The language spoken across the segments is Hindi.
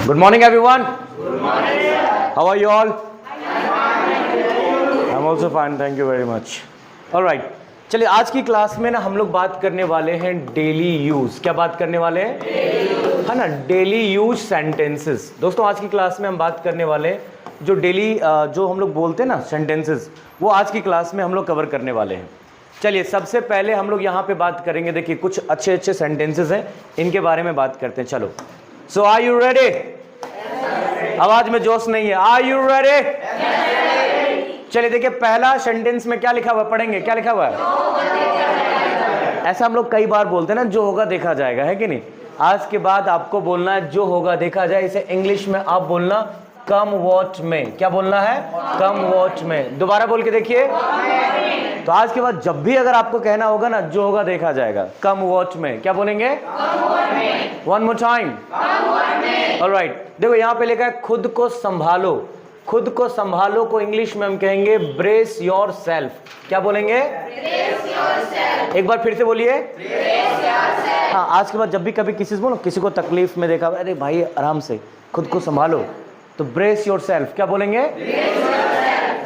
Good morning, everyone. Good morning. How are you all? I'm also fine. Thank you very much. All right. चलिए आज की क्लास में ना हम लोग बात करने वाले हैं डेली यूज। क्या बात करने वाले हैं? है ना, डेली यूज सेंटेंसेस। दोस्तों आज की क्लास में हम बात करने वाले हैं जो डेली जो हम लोग बोलते हैं ना सेंटेंसेस, वो आज की क्लास में हम लोग कवर करने वाले हैं। चलिए सबसे पहले हम लोग यहाँ पे बात करेंगे, देखिए कुछ अच्छे अच्छे सेंटेंसेस हैं, इनके बारे में बात करते हैं। चलो, सो आर यू रेडी? आवाज में जोश नहीं है। Are you ready? चलिए देखिए पहला सेंटेंस में क्या लिखा हुआ है, पढ़ेंगे। क्या लिखा हुआ है? ऐसा हम लोग कई बार बोलते हैं ना, जो होगा देखा जाएगा, है कि नहीं? आज के बाद आपको बोलना है जो होगा देखा जाए। इसे इंग्लिश में आप बोलना कम वॉट में। क्या बोलना है? कम वॉट में। दोबारा बोल के देखिए। तो आज के बाद जब भी अगर आपको कहना होगा ना जो होगा देखा जाएगा, कम वॉच में, क्या बोलेंगे? One more time. ऑलराइट, देखो यहाँ पे लिखा है खुद को संभालो। खुद को संभालो को इंग्लिश में हम कहेंगे ब्रेस योर सेल्फ। क्या बोलेंगे? एक बार फिर से बोलिए। हाँ, आज के बाद जब भी कभी किसी से बोलो, किसी को तकलीफ में देखा, अरे भाई आराम से, खुद को संभालो, तो ब्रेस योर सेल्फ। क्या बोलेंगे?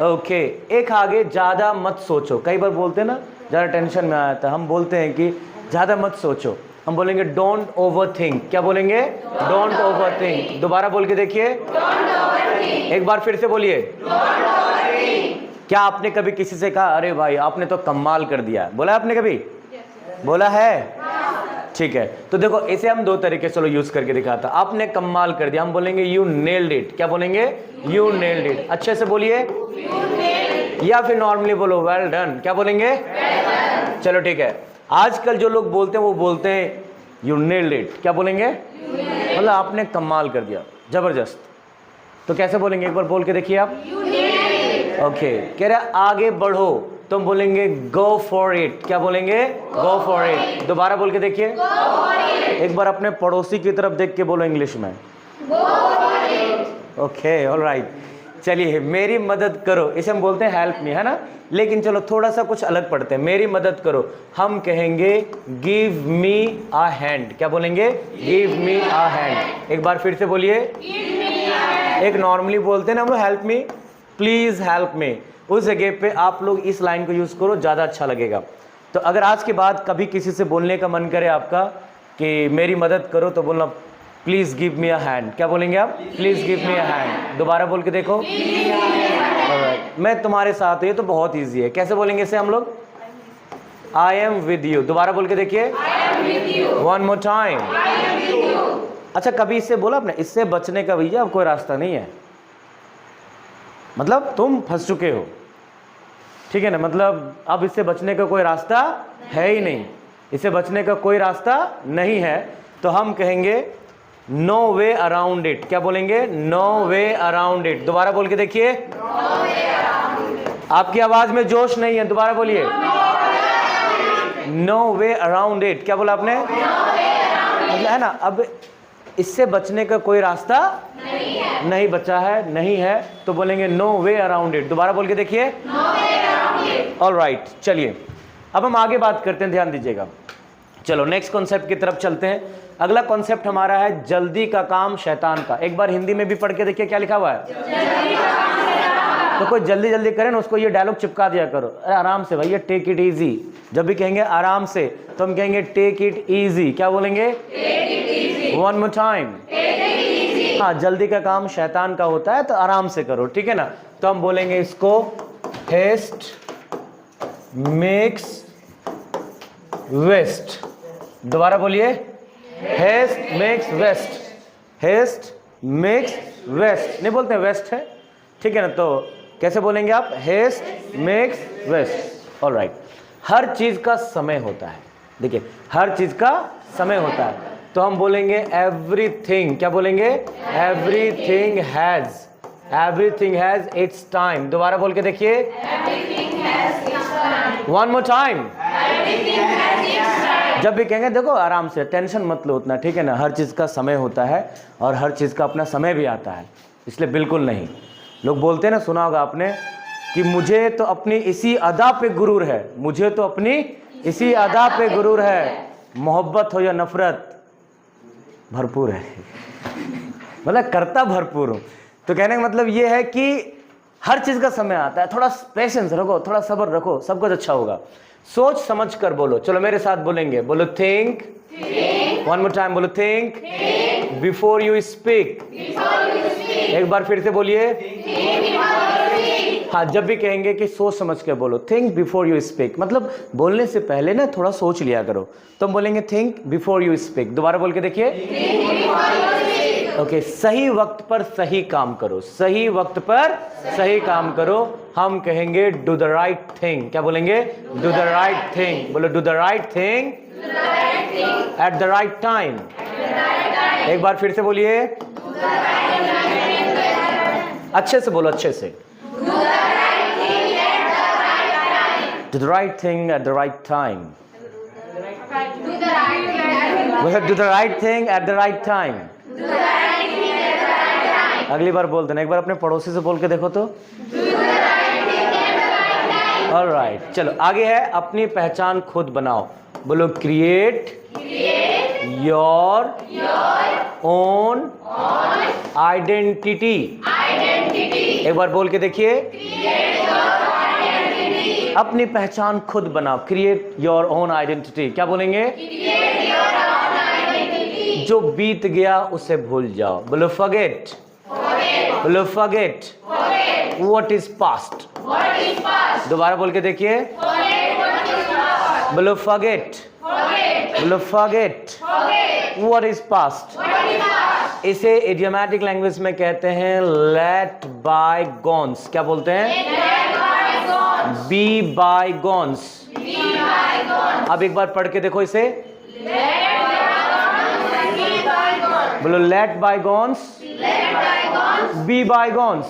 ओके। एक आगे, ज्यादा मत सोचो। कई बार बोलते हैं ना ज्यादा टेंशन में आया था, हम बोलते हैं कि ज्यादा मत सोचो, हम बोलेंगे डोंट ओवर थिंक। क्या बोलेंगे? Don't over think. दोबारा बोल के देखिए। एक बार फिर से बोलिए। क्या आपने कभी किसी से कहा अरे भाई आपने तो कमाल कर दिया? बोला आपने कभी? बोला है? ठीक है, तो देखो इसे हम दो तरीके से यूज करके दिखाता। आपने कमाल कर दिया, हम बोलेंगे यू नेल्ड इट। क्या बोलेंगे? You nailed it. अच्छे से बोलिए। या फिर नॉर्मली बोलो वेल डन। क्या बोलेंगे? चलो ठीक है। आजकल जो लोग बोलते हैं वो बोलते हैं यू नेल्ड इट। क्या बोलेंगे? मतलब आपने कमाल कर दिया, जबरदस्त। तो कैसे बोलेंगे? एक बार बोल के देखिए आप। ओके, कह रहे आगे बढ़ो, तुम बोलेंगे गो फॉर इट। क्या बोलेंगे? Go for it. दोबारा बोल के देखिए। एक बार अपने पड़ोसी की तरफ देख के बोलो इंग्लिश में। Okay, alright. चलिए, मेरी मदद करो, इसे हम बोलते हैं हेल्प मी, है ना? लेकिन चलो थोड़ा सा कुछ अलग पढ़ते हैं। मेरी मदद करो हम कहेंगे गिव मी अ हैंड। क्या बोलेंगे? Give me a hand. एक बार फिर से बोलिए। एक नॉर्मली बोलते हैं ना हम लोग help me, please help me, उस जगह पे आप लोग इस लाइन को यूज करो, ज्यादा अच्छा लगेगा। तो अगर आज के बाद कभी किसी से बोलने का मन करे आपका कि मेरी मदद करो, तो बोलना please give me a hand. क्या बोलेंगे आप? Please give me a hand. दोबारा बोल के देखो। मैं तुम्हारे साथ हूं। ये तो बहुत ईजी है। कैसे बोलेंगे इसे हम लोग? I am with you. दोबारा बोल के देखिए। One more time. अच्छा, कभी इससे बोला आपने इससे बचने का भैया अब कोई रास्ता नहीं है, मतलब तुम फंस चुके हो, ठीक है ना? मतलब अब इससे बचने का कोई रास्ता है ही नहीं, इससे बचने का कोई रास्ता नहीं है, तो हम कहेंगे नो वे अराउंड इट। क्या बोलेंगे? No way around it. दोबारा बोल के देखिए। आपकी आवाज में जोश नहीं है, दोबारा बोलिए। No way around it. क्या बोला आपने? मतलब है ना, अब इससे बचने का कोई रास्ता नहीं बचा है, नहीं है, तो बोलेंगे नो वे अराउंड इट। दोबारा बोल के देखिए। ऑलराइट, चलिए अब हम आगे बात करते हैं, ध्यान दीजिएगा। चलो नेक्स्ट कॉन्सेप्ट की तरफ चलते हैं। अगला कॉन्सेप्ट हमारा है जल्दी का काम शैतान का। एक बार हिंदी में भी पढ़ के देखिए क्या लिखा हुआ है। तो कोई जल्दी जल्दी करे ना, उसको ये डायलॉग चिपका दिया करो, अरे आराम से भैया, टेक इट इजी। जब भी कहेंगे आराम से, तो हम कहेंगे टेक इट इजी। क्या बोलेंगे? One more time. हाँ, जल्दी का काम शैतान का होता है, तो आराम से करो, ठीक है ना? तो हम बोलेंगे इसको हेस्ट मेक्स वेस्ट। दोबारा बोलिए। Haste makes waste. Haste makes waste नहीं बोलते हैं, वेस्ट है, ठीक है ना? तो कैसे बोलेंगे आप? Haste makes waste. ऑलराइट। हर चीज का समय होता है, देखिए हर चीज का समय होता है, तो हम बोलेंगे एवरीथिंग। क्या बोलेंगे? Everything has its time. दोबारा बोल के देखिए। One more time. जब भी कहेंगे देखो आराम से, टेंशन मत लो उतना, ठीक है ना? हर चीज का समय होता है और हर चीज का अपना समय भी आता है, इसलिए बिल्कुल नहीं। लोग बोलते हैं ना, सुना होगा आपने कि मुझे तो अपनी इसी अदा पे गुरूर है, मुझे तो अपनी इसी अदा पे गुरूर है, मोहब्बत हो या नफरत भरपूर है। मतलब करता भरपूर हूँ। तो कहने का मतलब ये है कि हर चीज का समय आता है, थोड़ा पेशेंस रखो, थोड़ा सब्र रखो, सब कुछ अच्छा होगा। सोच समझ कर बोलो। चलो मेरे साथ बोलेंगे, बोलो थिंक, वन मोर टाइम, बोलो थिंक बिफोर यू स्पीक। एक बार फिर से बोलिए। हाँ, जब भी कहेंगे कि सोच समझ कर बोलो, थिंक बिफोर यू स्पीक, मतलब बोलने से पहले ना थोड़ा सोच लिया करो। तो हम बोलेंगे थिंक बिफोर यू स्पीक। दोबारा बोल के देखिए। ओके, सही वक्त पर सही काम करो, सही वक्त पर सही काम करो। हम कहेंगे डू द राइट थिंग। क्या बोलेंगे? Do the right thing. बोलो do the right thing at the right time. एक बार फिर से बोलिए, अच्छे से बोलो, अच्छे से। Do the right thing at the right time. Do the right thing at the right time. अगली बार बोल देना, एक बार अपने पड़ोसी से बोल के देखो तो। ऑलराइट, चलो आगे है, अपनी पहचान खुद बनाओ। बोलो क्रिएट योर ओन आइडेंटिटी। एक बार बोल के देखिए, अपनी पहचान खुद बनाओ, क्रिएट योर ओन आइडेंटिटी। क्या बोलेंगे? जो बीत गया उसे भूल जाओ। बोलो फॉरगेट। बोलो फॉरगेट व्हाट इज पास्ट। दोबारा बोल के देखिए, बोलो फॉरगेट। बोलो फॉरगेट व्हाट इज पास्ट। इसे इडियोमैटिक लैंग्वेज में कहते हैं लेट बाय गॉन्स। क्या बोलते हैं? Be bygones. अब एक बार पढ़ के देखो इसे, बोलो let bygones be bygones.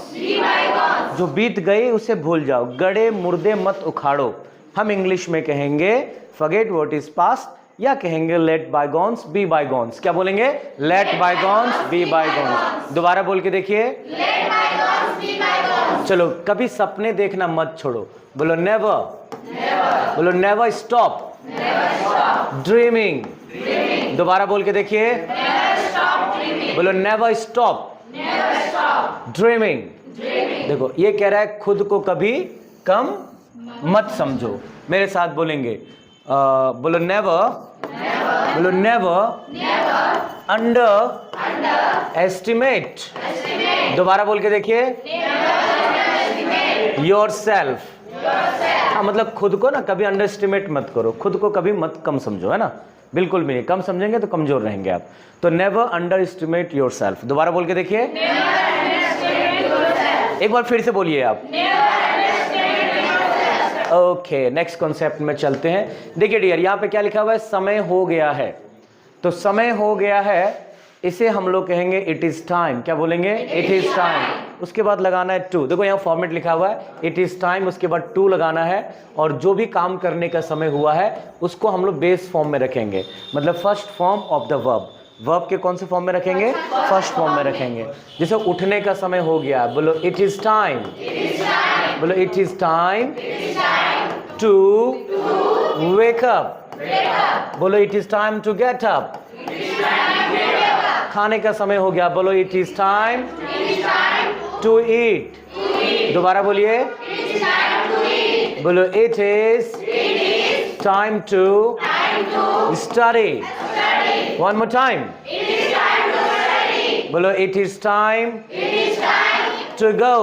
जो बीत गए उसे भूल जाओ, गड़े मुर्दे मत उखाड़ो। हम इंग्लिश में कहेंगे फॉरगेट व्हाट इज पास्ट, या कहेंगे let bygones be bygones. क्या बोलेंगे? Let bygones be bygones. दोबारा बोल के देखिए। चलो, कभी सपने देखना मत छोड़ो। बोलो नेवर। बोलो नेवर स्टॉप ड्रीमिंग। दोबारा बोल के देखिए, बोलो नेवर स्टॉप ड्रीमिंग। देखो ये कह रहा है खुद को कभी कम मत समझो। मेरे साथ बोलेंगे, बोलो नेवर। बोलो नेवर अंडर एस्टिमेट। दोबारा बोल के देखिए, योर सेल्फ। हाँ, मतलब खुद को ना कभी अंडर एस्टिमेट मत करो, खुद को कभी मत कम समझो, है ना? बिल्कुल भी नहीं, कम समझेंगे तो कमजोर रहेंगे आप। तो never under estimate your self. दोबारा बोल के देखिए, एक बार फिर से बोलिए आप। ओके, नेक्स्ट कॉन्सेप्ट में चलते हैं। देखिए डियर, यहाँ पे क्या लिखा हुआ है? समय हो गया है। तो समय हो गया है, इसे हम लोग कहेंगे इट इज टाइम। क्या बोलेंगे? It is time. उसके बाद लगाना है टू। देखो यहाँ फॉर्मेट लिखा हुआ है इट इज टाइम, उसके बाद टू लगाना है। और जो भी काम करने का समय हुआ है उसको हम लोग बेस फॉर्म में रखेंगे, मतलब first form of the verb. Verb के कौन से फॉर्म में रखेंगे? फर्स्ट फॉर्म में रखेंगे। जैसे उठने का समय हो गया, बोलो इट इज टाइम। बोलो it is time to wake up. बोलो it is time to get up. खाने का समय हो गया, बोलो it is time to eat. दोबारा बोलिए, बोलो it is time to study. One more time, बोलो it is time to go.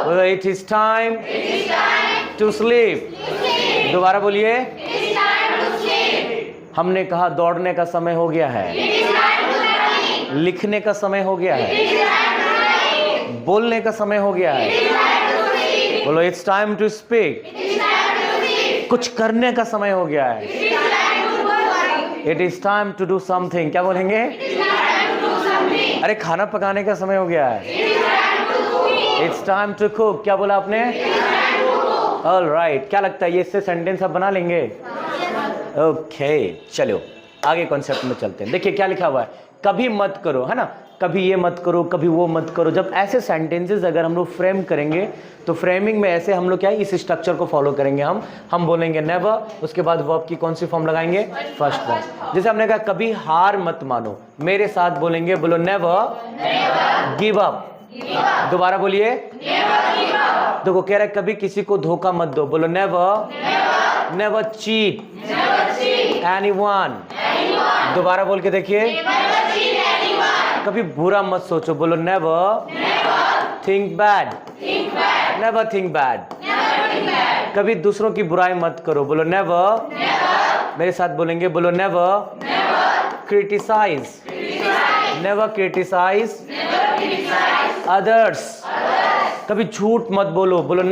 बोलो it is time to sleep. दोबारा बोलिए, हमने कहा दौड़ने का समय हो गया है, लिखने का समय हो गया है, बोलने का समय हो गया है। बोलो इट्स टाइम टू स्पीक। कुछ करने का समय हो गया है, it is time to do something. क्या बोलेंगे? अरे खाना पकाने का समय हो गया है, इट्स टाइम टू कुक। क्या बोला आपने? ऑलराइट, क्या लगता है ये इससे सेंटेंस आप बना लेंगे? ओके, चलो आगे कॉन्सेप्ट में चलते हैं। देखिए क्या लिखा हुआ है, कभी मत करो, है ना? कभी ये मत करो, कभी वो मत करो। जब ऐसे सेंटेंसेस अगर हम लोग फ्रेम करेंगे तो फ्रेमिंग में ऐसे हम लोग क्या है, इस स्ट्रक्चर को फॉलो करेंगे। हम बोलेंगे नेवर, उसके बाद वर्ब की कौन सी फॉर्म लगाएंगे, फर्स्ट फॉर्म। जैसे हमने कहा कभी हार मत मानो, मेरे साथ बोलेंगे, बोलो नेवर गिव अप। दोबारा बोलिए, देखो कह रहा है कभी किसी को धोखा मत दो, बोलो नेवर चीट एनीवन। दोबारा बोल के देखिए, कभी बुरा मत सोचो, बोलो never think bad, never think bad. कभी दूसरों की बुराई मत करो, बोलो नेवर, मेरे साथ बोलेंगे, बोलो never criticise, never criticise others. कभी झूठ मत बोलो, बोलो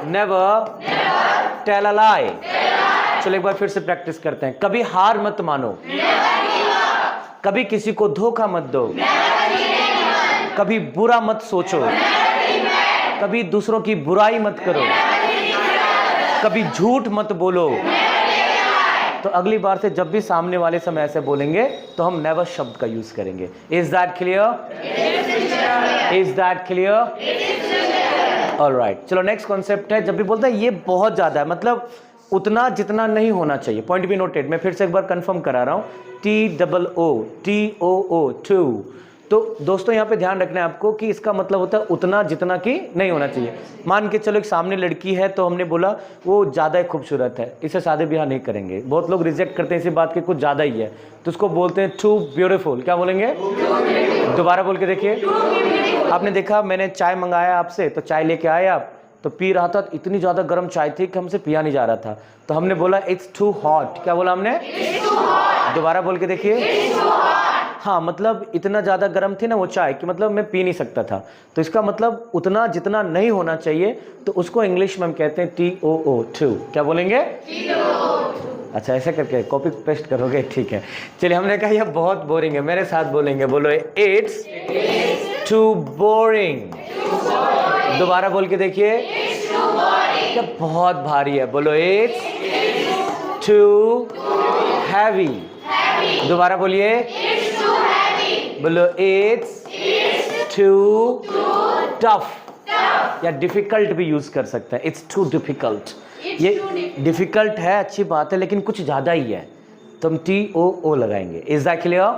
नेवर टेल अ लाई। चलो एक बार फिर से प्रैक्टिस करते हैं। कभी हार मत मानो, कभी किसी को धोखा मत दो, कभी बुरा मत सोचो, कभी दूसरों की बुराई मत करो, कभी झूठ मत बोलो। तो अगली बार से जब भी सामने वाले समय ऐसे बोलेंगे तो हम नेवर शब्द का यूज करेंगे। Is that clear? Is that clear? Alright, चलो नेक्स्ट कॉन्सेप्ट है। जब भी बोलते हैं ये बहुत ज्यादा है, मतलब उतना जितना नहीं होना चाहिए। Point be noted. मैं फिर से एक बार कंफर्म करा रहा हूं, TOO, टू। तो दोस्तों यहाँ पे ध्यान रखना है आपको कि इसका मतलब होता है उतना जितना कि नहीं होना चाहिए। मान के चलो एक सामने लड़की है तो हमने बोला वो ज़्यादा खूबसूरत है, इसे शादी ब्याह नहीं करेंगे। बहुत लोग रिजेक्ट करते हैं इसी बात के, कुछ ज़्यादा ही है तो उसको बोलते हैं टू ब्यूटीफुल। क्या बोलेंगे? दोबारा बोल के देखिए। आपने देखा मैंने चाय मंगाया आपसे, तो चाय लेके आए आप, तो पी रहा था, इतनी ज़्यादा गर्म चाय थी कि हमसे पिया नहीं जा रहा था, तो हमने बोला इट्स टू हॉट। क्या बोला हमने? दोबारा बोल के देखिए। हाँ, मतलब इतना ज़्यादा गर्म थी ना वो चाय कि मतलब मैं पी नहीं सकता था। तो इसका मतलब उतना जितना नहीं होना चाहिए, तो उसको इंग्लिश में हम कहते हैं TOO, टू। क्या बोलेंगे? अच्छा, ऐसे करके कॉपी पेस्ट करोगे, ठीक है। चलिए, हमने कहा यह बहुत बोरिंग है, मेरे साथ बोलेंगे, बोलो इट्स टू बोरिंग। दोबारा बोल के देखिए, क्या बहुत भारी है, बोलो इट्स टू हैवी। दोबारा बोलिए, बोलो इट्स टू टफ। या डिफिकल्ट भी यूज कर सकते हैं, इट्स टू डिफिकल्ट। ये डिफिकल्ट है, अच्छी बात है, लेकिन कुछ ज्यादा ही है, तो हम TOO लगाएंगे। Is that clear?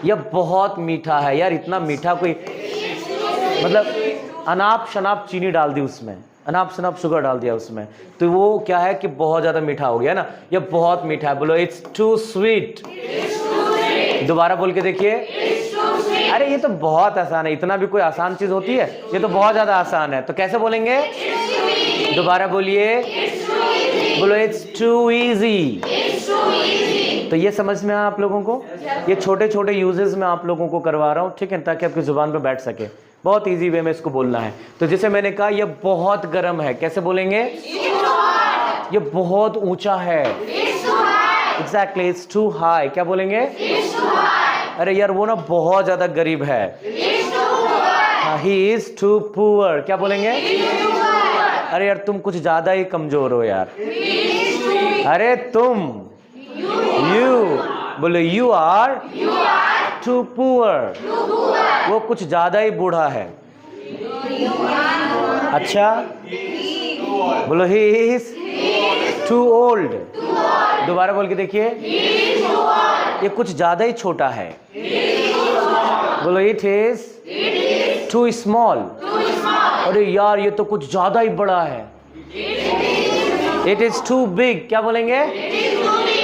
यह बहुत मीठा है यार, इतना मीठा कोई, मतलब अनाप शनाप चीनी डाल दी उसमें, अनाप शनाप शुगर डाल दिया उसमें, तो वो क्या है कि बहुत ज्यादा मीठा हो गया ना। यह बहुत मीठा है, बोलो इट्स टू स्वीट। दोबारा बोल के देखिए। अरे ये तो बहुत आसान है, इतना भी कोई आसान चीज होती है? ये तो बहुत ज्यादा आसान है, तो कैसे बोलेंगे? दोबारा बोलिए, बोलो इट्स टू इजी। तो ये समझ में आया आप लोगों को? ये छोटे छोटे यूजेस में आप लोगों को करवा रहा हूँ, ठीक है, ताकि आपकी जुबान पे बैठ सके। बहुत इजी वे में इसको बोलना है। तो जैसे मैंने कहा ये बहुत गर्म है, कैसे बोलेंगे? ये बहुत ऊंचा है, एग्जैक्टली, इट्स टू हाई। क्या बोलेंगे? अरे यार वो ना बहुत ज्यादा गरीब है, हाँ, ही इज टू पुअर। क्या बोलेंगे? अरे यार तुम कुछ ज्यादा ही कमजोर हो यार। अरे तुम, यू, बोलो यू आर टू पुअर, वो कुछ ज्यादा ही बूढ़ा है। अच्छा, बोलो ही इज टू ओल्ड। दोबारा बोल के देखिए, ये कुछ ज्यादा ही छोटा है, बोलो इट इज टू स्मॉल। अरे यार ये तो कुछ ज्यादा ही बड़ा है, इट इज टू बिग। क्या बोलेंगे?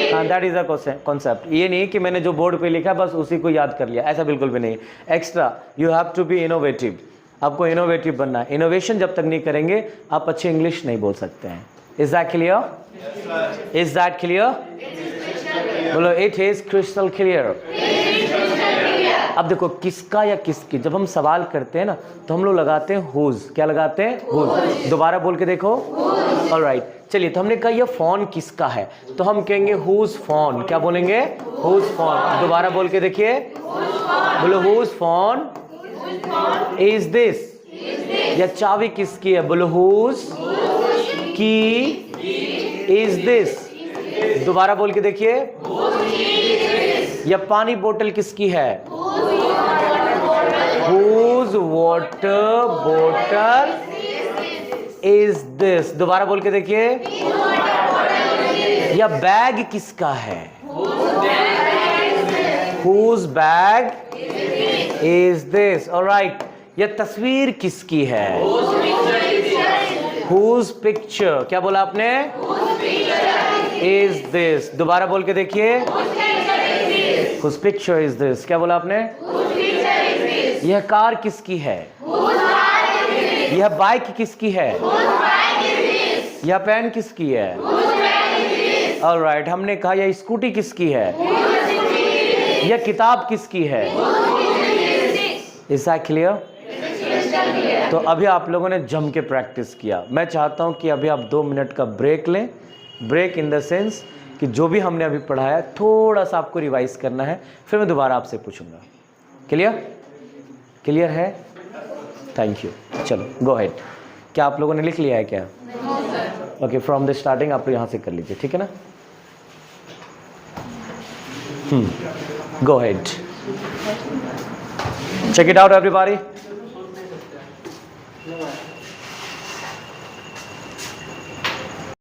हाँ, दैट इज अ कॉन्सेप्ट। ये नहीं कि मैंने जो बोर्ड पे लिखा बस उसी को याद कर लिया, ऐसा बिल्कुल भी नहीं। Extra you have to be innovative, आपको इनोवेटिव बनना है। इनोवेशन जब तक नहीं करेंगे आप अच्छी इंग्लिश नहीं बोल सकते हैं। Is that clear? Is that clear? बोलो इट इज क्रिस्टल क्लियर। अब देखो किसका या किसकी, जब हम सवाल करते हैं ना तो हम लोग लगाते हैं हुज। क्या लगाते हैं? हुज। दोबारा बोल के देखो। ऑलराइट, चलिए, तो हमने कहा ये फोन किसका है, तो हम कहेंगे हुज फोन। क्या बोलेंगे? Whose phone. दोबारा बोल के देखिए, बोलो हुज फोन इज दिस। या चाबी किसकी है? बोलो हुज की इज दिस। दोबारा बोल के देखिए, यह पानी बोतल किसकी है? Whose water bottle is this? दोबारा बोल के देखिए। यह बैग किसका है? Whose bag is this? Alright. यह तस्वीर किसकी है? Whose picture? क्या बोला आपने? Is this? दोबारा बोल के देखिए। Whose picture is this? क्या बोला आपने? यह कार किसकी है? यह बाइक किसकी है? यह पेन किसकी है? ऑलराइट, हमने कहा यह स्कूटी किसकी है? यह किताब किसकी है? Is that clear? तो अभी आप लोगों ने जम के प्रैक्टिस किया। मैं चाहता हूं कि अभी आप 2 मिनट का ब्रेक लें। ब्रेक इन द सेंस कि जो भी हमने अभी पढ़ाया थोड़ा सा आपको रिवाइज करना है, फिर मैं दोबारा आपसे पूछूंगा। क्लियर? क्लियर है? Thank you. चलो गो अहेड। क्या आप लोगों ने लिख लिया है क्या? ओके, फ्रॉम द स्टार्टिंग आप यहाँ से कर लीजिए, ठीक है ना? Go ahead, check it out everybody.